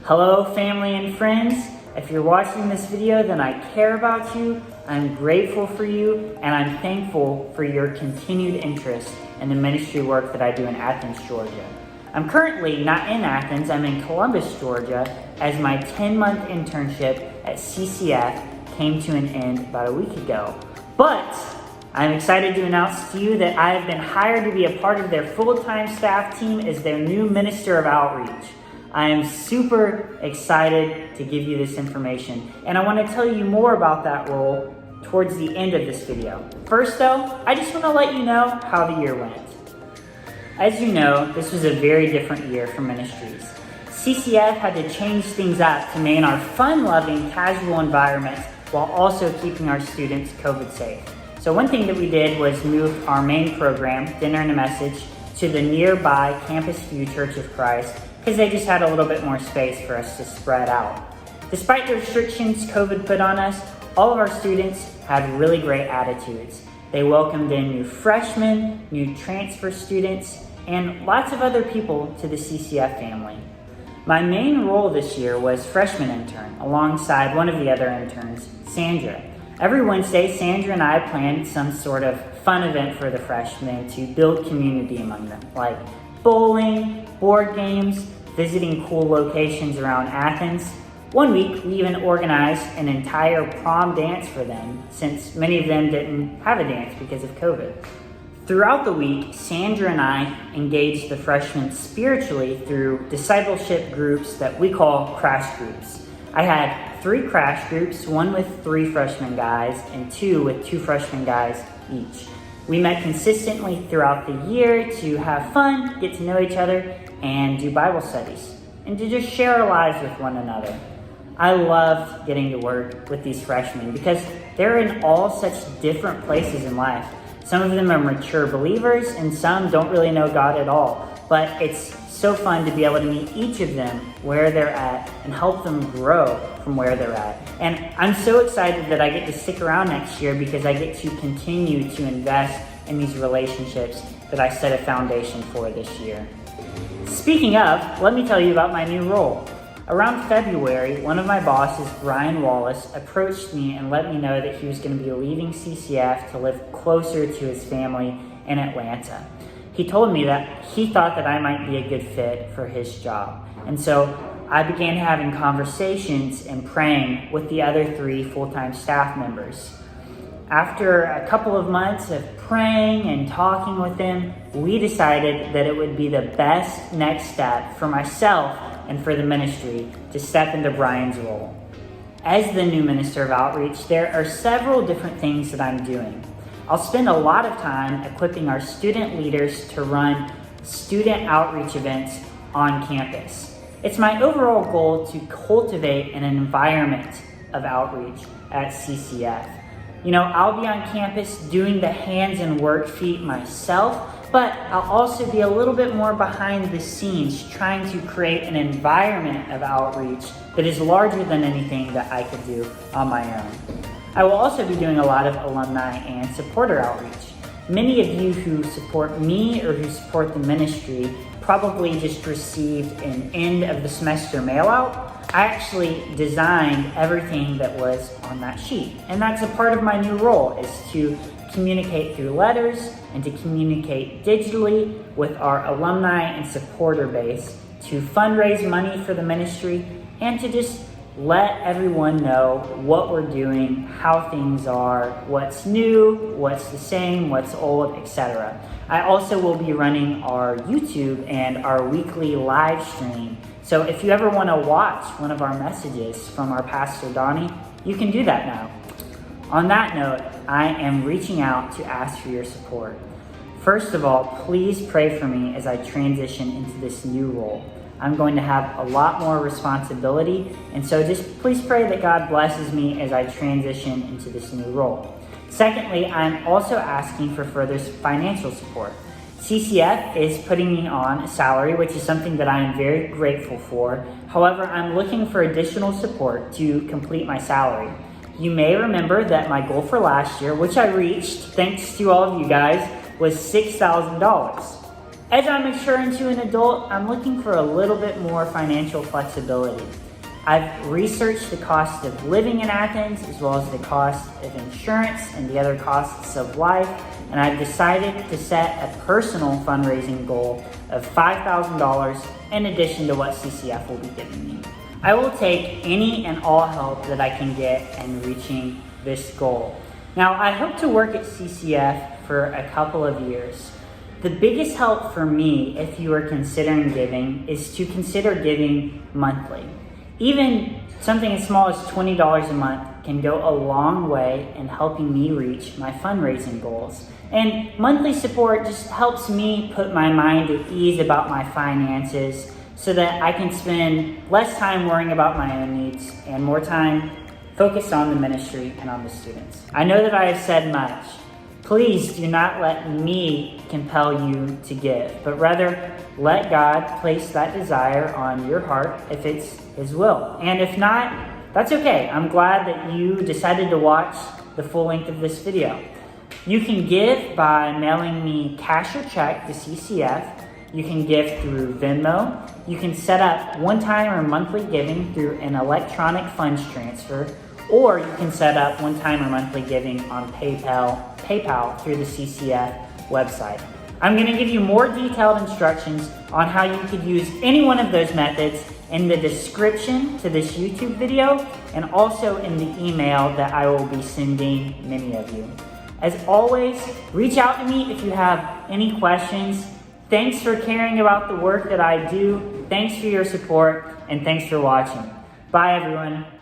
Hello, family and friends. If you're watching this video, then I care about you, I'm grateful for you, and I'm thankful for your continued interest in the ministry work that I do in Athens, Georgia. I'm currently not in Athens, I'm in Columbus, Georgia, as my 10-month internship at CCF came to an end about a week ago. But I'm excited to announce to you that I have been hired to be a part of their full-time staff team as their new Minister of Outreach. I am super excited to give you this information, and I want to tell you more about that role towards the end of this video. First though, I just want to let you know how the year went. As you know, this was a very different year for ministries. CCF had to change things up to maintain our fun-loving, casual environment while also keeping our students COVID safe. So one thing that we did was move our main program, Dinner and a Message, to the nearby Campus View Church of Christ because they just had a little bit more space for us to spread out. Despite the restrictions COVID put on us, all of our students had really great attitudes. They welcomed in new freshmen, new transfer students, and lots of other people to the CCF family. My main role this year was freshman intern, alongside one of the other interns, Sandra. Every Wednesday, Sandra and I planned some sort of fun event for the freshmen to build community among them, like bowling, board games, visiting cool locations around Athens. One week, we even organized an entire prom dance for them, since many of them didn't have a dance because of COVID. Throughout the week, Sandra and I engaged the freshmen spiritually through discipleship groups that we call crash groups. I had 3 crash groups, one with 3 freshman guys and 2 with 2 freshman guys each. We met consistently throughout the year to have fun, get to know each other, and do Bible studies, and to just share our lives with one another. I loved getting to work with these freshmen because they're in all such different places in life. Some of them are mature believers and some don't really know God at all, but it's so fun to be able to meet each of them where they're at and help them grow from where they're at. And I'm so excited that I get to stick around next year because I get to continue to invest in these relationships that I set a foundation for this year. Speaking of, let me tell you about my new role. Around February, one of my bosses, Brian Wallace, approached me and let me know that he was going to be leaving CCF to live closer to his family in Atlanta. He told me that he thought that I might be a good fit for his job. And so I began having conversations and praying with the other 3 full-time staff members. After a couple of months of praying and talking with them, we decided that it would be the best next step for myself and for the ministry to step into Brian's role. As the new Minister of Outreach, there are several different things that I'm doing. I'll spend a lot of time equipping our student leaders to run student outreach events on campus. It's my overall goal to cultivate an environment of outreach at CCF. You know, I'll be on campus doing the hands and work feet myself, but I'll also be a little bit more behind the scenes trying to create an environment of outreach that is larger than anything that I could do on my own. I will also be doing a lot of alumni and supporter outreach. Many of you who support me or who support the ministry probably just received an end of the semester mail out. I actually designed everything that was on that sheet. And that's a part of my new role, is to communicate through letters and to communicate digitally with our alumni and supporter base to fundraise money for the ministry and to just let everyone know what we're doing, how things are, what's new, what's the same, what's old, etc. I also will be running our YouTube and our weekly live stream. So if you ever want to watch one of our messages from our pastor, Donnie, you can do that now. On that note, I am reaching out to ask for your support. First of all, please pray for me as I transition into this new role. I'm going to have a lot more responsibility, and so just please pray that God blesses me as I transition into this new role. Secondly, I'm also asking for further financial support. CCF is putting me on a salary, which is something that I am very grateful for. However, I'm looking for additional support to complete my salary. You may remember that my goal for last year, which I reached thanks to all of you guys, was $6,000. As I mature into an adult, I'm looking for a little bit more financial flexibility. I've researched the cost of living in Athens, as well as the cost of insurance and the other costs of life, and I've decided to set a personal fundraising goal of $5,000 in addition to what CCF will be giving me. I will take any and all help that I can get in reaching this goal. Now, I hope to work at CCF for a couple of years. The biggest help for me, if you are considering giving, is to consider giving monthly. Even something as small as $20 a month can go a long way in helping me reach my fundraising goals. And monthly support just helps me put my mind at ease about my finances so that I can spend less time worrying about my own needs and more time focused on the ministry and on the students. I know that I have said much. Please do not let me compel you to give, but rather let God place that desire on your heart if it's His will. And if not, that's okay. I'm glad that you decided to watch the full length of this video. You can give by mailing me cash or check to CCF. You can give through Venmo. You can set up one-time or monthly giving through an electronic funds transfer, or you can set up one-time or monthly giving on PayPal through the CCF website. I'm going to give you more detailed instructions on how you could use any one of those methods in the description to this YouTube video and also in the email that I will be sending many of you. As always, reach out to me if you have any questions. Thanks for caring about the work that I do. Thanks for your support, and thanks for watching. Bye, everyone.